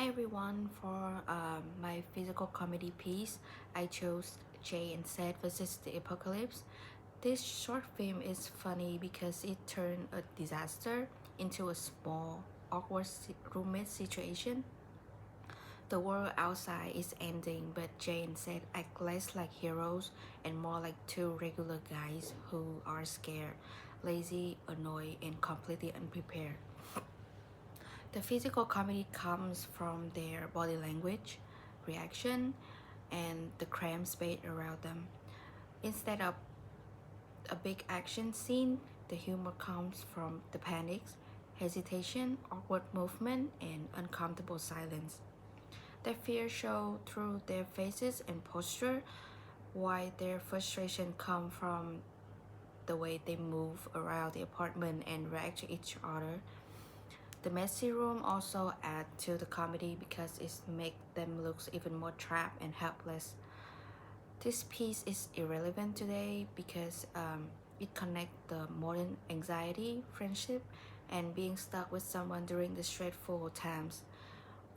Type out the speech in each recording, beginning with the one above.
Hi everyone, for my physical comedy piece, I chose Jay and Zed versus the Apocalypse. This short film is funny because it turned a disaster into a small, awkward roommate situation. The world outside is ending, but Jay and Zed act less like heroes and more like two regular guys who are scared, lazy, annoyed, and completely unprepared. The physical comedy comes from their body language, reaction, and the cramped space around them. Instead of a big action scene, the humor comes from the panics, hesitation, awkward movement, and uncomfortable silence. Their fear show through their faces and posture, while their frustration come from the way they move around the apartment and react to each other. The messy room also add to the comedy because it makes them look even more trapped and helpless. This piece is irrelevant today because it connects the modern anxiety, friendship, and being stuck with someone during the stressful times.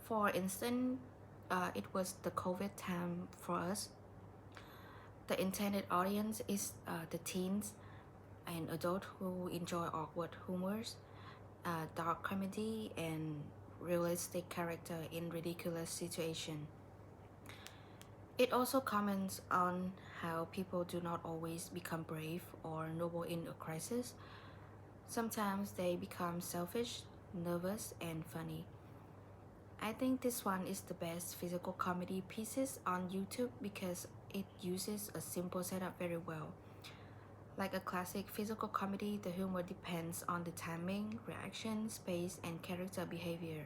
For instance, it was the COVID time for us. The intended audience is the teens and adults who enjoy awkward humors, dark comedy, and realistic character in ridiculous situation. It also comments on how people do not always become brave or noble in a crisis. Sometimes they become selfish, nervous, and funny. I think this one is the best physical comedy pieces on YouTube because it uses a simple setup very well. Like a classic physical comedy, the humor depends on the timing, reaction, space, and character behavior.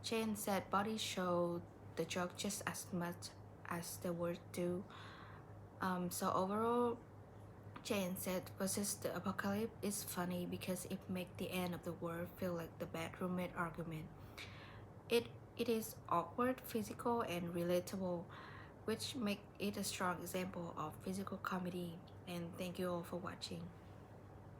Chen said bodies show the joke just as much as the words do. So overall, Chen said versus the apocalypse is funny because it makes the end of the world feel like the bad roommate argument. It it is awkward, physical, and relatable, which make it a strong example of physical comedy. And thank you all for watching.